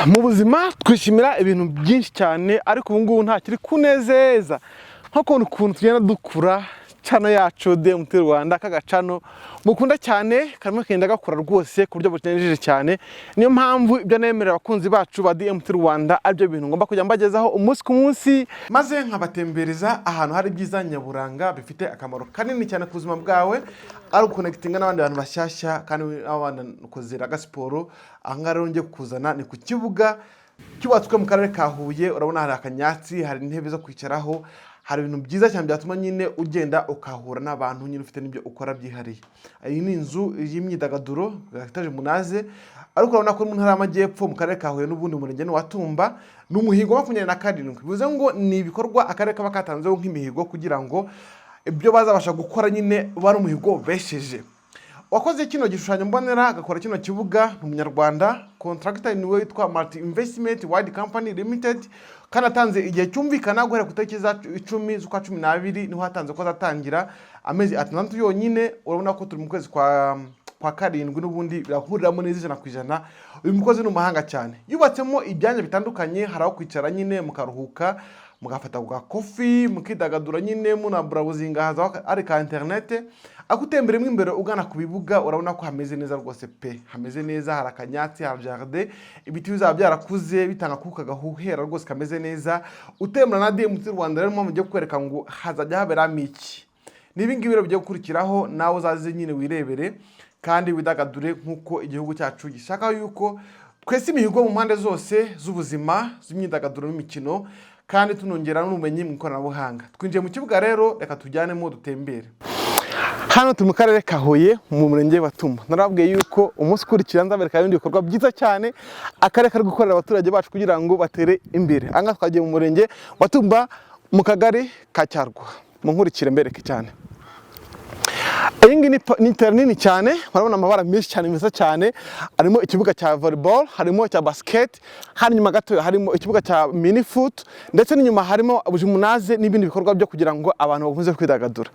Mu buzima twishimira ibintu byinshi cyane ariko ubu ngubu nta kiri kunezeza nko kubona ukuntu tugenda dukura channel yacu DMT Rwanda kagacano mukunda cyane karimo kenda gakura rwose ku buryo butenjeje cyane. Niyo mpamvu ibyo nemerera abakunzi bacu ba DMT Rwanda aribyo bintu ngomba kujya mbagezaho umunsi ku munsi, maze nkabatembereza ahantu hari byiza nyaburanga bifite akamaro kanini cyane ku buzima bwawe, ari connectinga n'abandi bantu bashyashya kandi abana kozera gasiporo. Aha rero ngiye kuzana ni ku kibuga cyubatswe mu karere ka Huye. Urabona hari akanyatsi, hari intebe zo kwicaraho, hari ibintu byiza cyane byatuma nyine ugenda ukahura n'abantu nyine ufite n'ibyo ukora byihariye. Iyi ni inzu y'imyidagaduro etaje Munaze, ariko urabona ko mu ntara y'Amajyepfo mu karere ka Huye n'ubundi murenge wa Tumba n'umuhigo wa 27. Bivuze ngo ni ibikorwa akarere kaba katanzeho nk'imihigo kugira ngo ibyo bazabasha gukora nyine bari umuhigo besheje. Wakoze kino gishushanyo mbonera agakora kino kibuga n'umunyarwanda, contractor niwe witwa Multi Investment Wide Company Limited, kana tanze igihe cyumvikana guhera ku tariki za 10 z'ukwa 12 niho hatanze ko zatangira amezi 6 yonyine. Urabona ko turi mu kwezi kwa karindwi n'ubundi birahuriramo neza 100%. Uyu mukozi ni umuhanga cyane, yubatsemo ibyanya bitandukanye, haraho kwicara nyine mukaruhuka, mugafata ku coffee, mukidagadura nyine muna browsinga, haza ari ka internet. Akutembere mu imbere ugana ku bibuga, urabona ko hameze neza rwose pe, hameze neza, hari akanyatsi, hari jardin, ibiti bizaba byarakuze bitanga kuka gahuhera rwose kameze neza. Utembera na DMT Rwanda rero mu giye kwereka ngo hazajya habera miki. Nibi ngibi byo gukurikiraho nawe uzaze nyine wirebere kandi widagadure nkuko igihugu cyacu gishaka yuko twese imihigo mu mpande zose z'ubuzima, z'imyidagaduro n'imikino, kandi tunongera n'ubumenyi mu ikoranabuhanga. Twinjiye mu kibuga rero, reka tujyane mu dutembere. Hano turi mu karere ka Huye mu murenge wa Tumba. Narabwiye yuko umunsi ukurikira nzabereka ibindi bikorwa byiza cyane akarere kari gukorera abaturage bacu kugira ngo batere imbere. Anga twagiye mu murenge wa Tumba mu kagari ka Cyarwa. Mu nkurikire mbereke cyane. Iyi ngiyi ni terrain nini cyane, murabona amabara menshi cyane meza cyane. Harimo ikibuga cya volleyball, harimo cya basket, hanyuma gato harimo ikibuga cya mini foot, ndetse n'inyuma harimo Munaze n'ibindi bikorwa byo kugira ngo abantu bakomeze kwidagadura.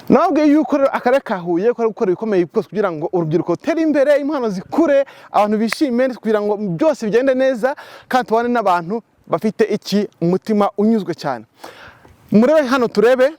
Nababwiye yuko akarere ka Huye ko gukora ibikomeye byose kugira ngo urubyiruko rutere imbere, impano zikure, abantu bishime kugira ngo byose bigende neza, kandi tubane n'abantu bafite iki umutima unyuzwe cyane. Murebe hano turebe.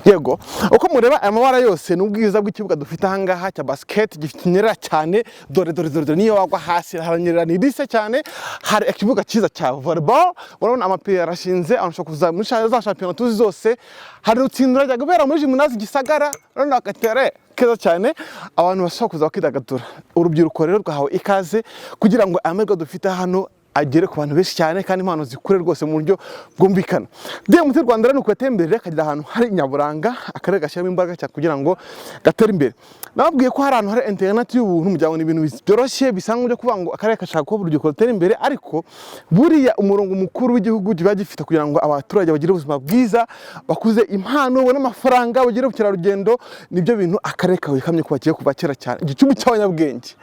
Yego, uko mureba amabara yose n'ubwiza bw'ikibuga dufite ahangaha cya basket gifinyera cyane. Dore niyo wagwa hasi haranyerera ni rise cyane. Hari ikibuga cyiza cya volleyball, urabona amapiye yarashinze, anashaka kuza muri za championnat tuzi zose. Hari utsindura rya gubera muri Munaze Gisagara, urabona akatere keza cyane, abantu bashaka kuza bakidagadura. Urubyiruko rero rwahawe ikaze kugira ngo amerwe dufite hano agere ku bantu benshi cyane kandi impano zikure rwose mu buryo bwumvikana. DMT Rwanda rero nukwetembere akagira ahantu hari nyaburanga, akarere gashyiramo imbaraga cyane kugira ngo gatere imbere. Nababwiye ko hari ahantu hari internet y'ubuntu, mujyana n'ibintu byoroshye bisanzwe byo kuvuga ngo akarere kashaka ko urubyiruko rutera imbere, ariko buriya umurongo mukuru w'igihugu giba gifite kugira ngo abaturage bagire ubuzima bwiza, bakuze impano, babone amafaranga, bagire ubukerarugendo. Nibyo bintu akarere kawe kamye kubakiye kuva kera cyane, igicumbi cy'abanyabwenge.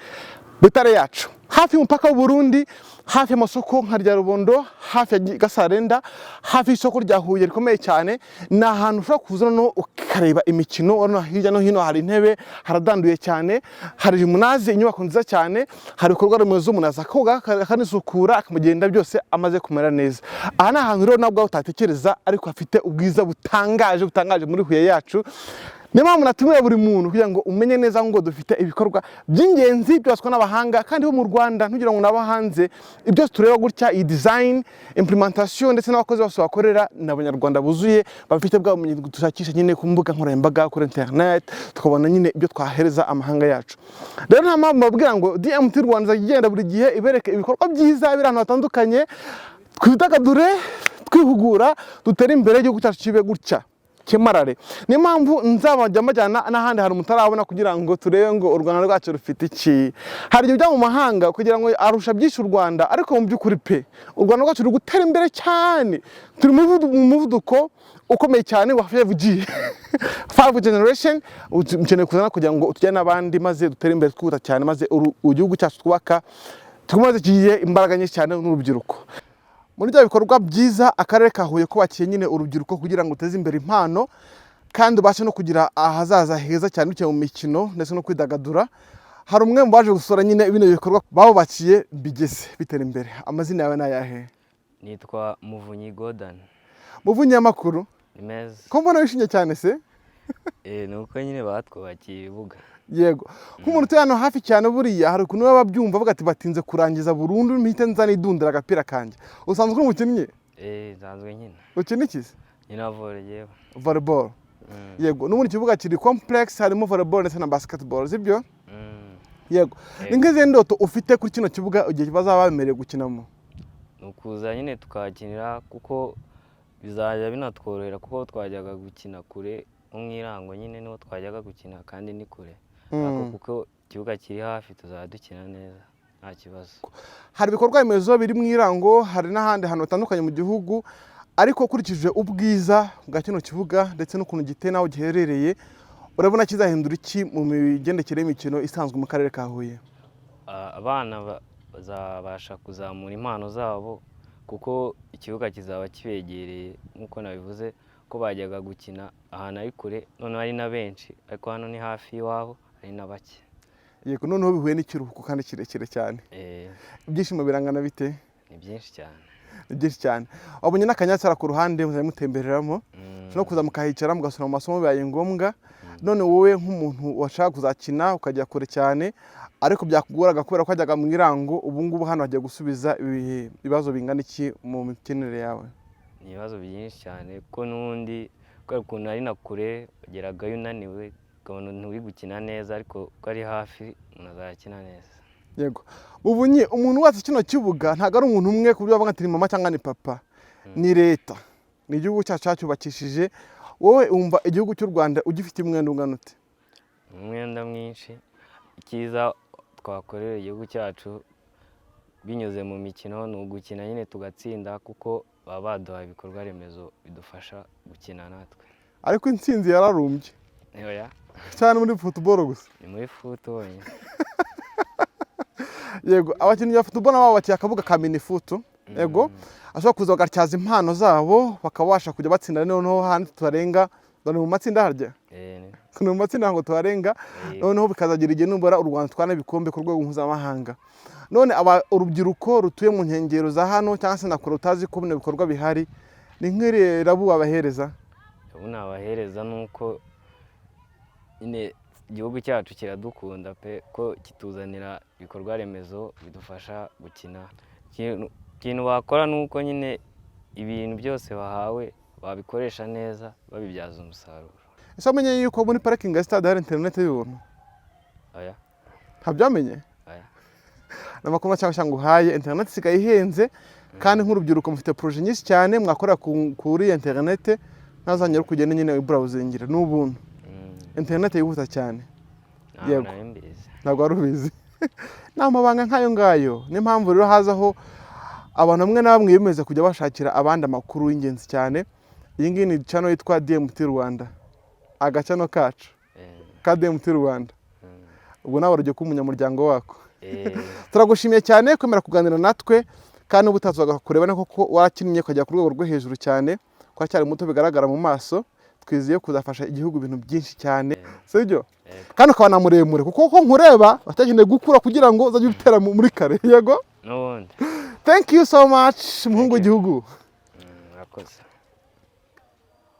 Butare yacu hafi y'umupaka w'u Burundi, hafi y'amasoko nka rya Rubondo, hafi ya Gasarenda, hafi y'isoko rya Huye rikomeye cyane. Ni ahantu ushobora kuza no ukareba imikino. Urabona hirya no hino hari intebe, haradanduye cyane, hari Munaze inyubako nziza cyane, hari ibikorwa remezo Munaze akoga akanisukura akamugenda byose amaze kumera neza. Aha ni ahantu rero nabwo utatekereza, ariko hafite ubwiza butangaje muri Huye yacu. Niyo mpamvu natumiye buri muntu kugira ngo umenye neza ngo dufite ibikorwa by'ingenzi byaswa n'abahanga kandi bo mu Rwanda, ntugira ngo nabo hanze. Ibyo tureba gutya, iyi design, implementation ndetse n'abakozi bose bakorera n'abanyarwanda buzuye bafite bwa bumenyi dushakisha nyine ku mbuga nkoranyambaga, kuri internet, tukabona nyine ibyo twahereza amahanga yacu. Rero nta mpamvu babwira ngo DMT Rwanda igenda buri gihe ibereke ibikorwa byiza biri ahantu hatandukanye, twidagadure, twihugura, dutere imbere igihugu cyacu kibe gutya kemarare. Niyo mpamvu nzabajya majyana n'ahandi hari umutarabona kugira ngo turebe ngo u Rwanda rwacu rufite iki. Hari ibyo mu mahanga kugira ngo arusha byinshi u Rwanda, ariko mu by'ukuri pe u Rwanda rwacu ruri gutera imbere cyane. Turi mu muvuduko ukomeye cyane wa 5G 5 generation. Ukeneye kuzana kugira ngo tujyane n'abandi maze dutere imbere twuta cyane, maze igihugu cyacu twubaka tumaze kigiye imbaraga nyinshi cyane n'urubyiruko. Muri bya bikorwa byiza akarere ka Huye kubakiye nyine urubyiruko kugira ngo uteze imbere impano kandi ubashe no kugira ahazaza heza cyane mu mikino ndetse no kwidagadura. hari umwe mu baje gusura nyine bino bikorwa babubakiye bigeze bitera imbere. Amazina yawe ni ayahe? Nitwa Muvunyi Gordon. Muvunyi amakuru? Ni meza. Ko mbona wishimye cyane se? Nuko nyine batwubakiye ibibuga. Yego. Nk'umuntu utuye hano hafi cyane buriya hari ukuntu baba babyumva bavuga ati batinze kurangiza burundu mpite nzana idundira agapira kanjye. Usanzwe uri umukinnyi? Nsanzwe nyine. Ukina iki se? Nyina volley. Volleyball. Yego. N'ubundi kibuga kiri complex harimo volleyball ndetse na basketball, sibyo? Yego. Ni nk'izihe ndoto ufite kuri kino kibuga igihe bazaba bemerewe gukinamo? Nukuza nyine tukakinira kuko bizajya binatworohera kuko twajyaga gukina kure umwirango nyine niho twajyaga gukina kandi ni kure. Kuko ikibuga kiri hafi tuzaba dukina neza nta kibazo. Hari ibikorwa remezo biri mu irango, hari n'ahandi hantu hatandukanye mu gihugu, ariko ukurikije ubwiza bwa kino kibuga ndetse n'ukuntu giteye naho giherereye, urabona kizahindura iki mu migendekere y'imikino isanzwe mu karere ka Huye? Abana bazabasha kuzamura impano zabo kuko ikibuga kizaba kibegereye nk'uko nabivuze ko bajyaga gukina ahantu ari kure none ari na benshi ariko hano ni hafi y'iwabo ari na bake. Yego, noneho bihuye n'ikiruhuko kandi kirekire cyane. Ibyishimo birangana bite? Ni byinshi cyane. Ni byinshi cyane. Wabonye n'akanyatsara ku ruhande muzamutembereramo no kuza mukahicara mugasura mu masomo bibaye ngombwa. None wowe nk'umuntu washaka kuzakina ukajya kure cyane ariko byakugoraga kubera ko hajyaga mu irango, ubu ngubu hano hagiye gusubiza ibibazo bingana iki mu mikinire yawe? Ni ibibazo byinshi cyane kuko n'ubundi kubera ukuntu ari na kure ugeragayo unaniwe ukabona nturi gukina neza ariko ko ari hafi unazakina neza. Yego. Muvunyi, umuntu wese kino kibuga ntago ari umuntu umwe ku buryo bavuga ati ni mama cyangwa ni papa, ni leta, ni igihugu cyacu cyubakishije. Wowe umva igihugu cy'u Rwanda ugifite umwenda ungana ute? Umwenda mwinshi. Ikiza twakorera igihugu cyacu binyuze mu mikino ni ugukina nyine tugatsinda kuko baba baduha ibikorwa remezo bidufasha gukina natwe. Ariko intsinzi yararumbye. Oya. Cyane muri football gusa. Ni muri football. Yego, abakinnyi ba football nabo bakiye akabuga ka mini foot. Yego, ashobora kuza bagatyaza impano zabo bakabasha kujya batsinda noneho handi tubarenga none mu matsinda harya. Kuno mu matsinda ngo tubarenga noneho bikazagira igihe nubara u Rwanda twana ibikombe ku rwego mpuzamahanga. None urubyiruko rutuye mu nkengero za hano cyangwa se nakora utazi ko bino bikorwa bihari, ni nk'irerabu abahereza? Ubu nabahereza nuko nyine igihugu cyacu kiradukunda pe ko kituzanira ibikorwa remezo bidufasha gukina. Ikintu bakora nuko nyine ibintu byose bahawe babikoresha neza babibyaza umusaruro. Ese wamenye yuko muri parking ya stade hari internet y'ubuntu? Oya. Ntabyamenye? Oya. Namakuru cyangwa uhaye internet sigaye ihenze kandi nk'urubyiruko mufite projet nyinshi cyane mwakorera kuri internet ntazanyira kugenda nyine browsingira n'ubuntu. Internet yihuta cyane. Yego. Ntabwo ari ubizi. Namabanga nkayo ngayo ni mpamvu rero hazaho abantu bamwe na bamwe bemeza kujya bashakira abandi amakuru y'ingenzi cyane. Iyi ngiyi ni channel yitwa DMT Rwanda. Agacano kacu. Ka DMT Rwanda. Ubwo nawe urujye kumunyamuryango wako. Turagushimiye cyane kwemera kuganira natwe kandi ubutazaga kureba nako ko warakinnye kujya ku rwego rwo hejuru cyane kwa cyari muto bigaragara mu maso. Twiziye kuzafasha igihugu ibintu byinshi cyane. Sibyo? Kandi ukaba na muremure kuko ko nkureba batakeneye gukura kugira ngo uzajye utera muri kare. Yego? N'ubundi. Thank you so much muhungu w'igihugu. Murakoze.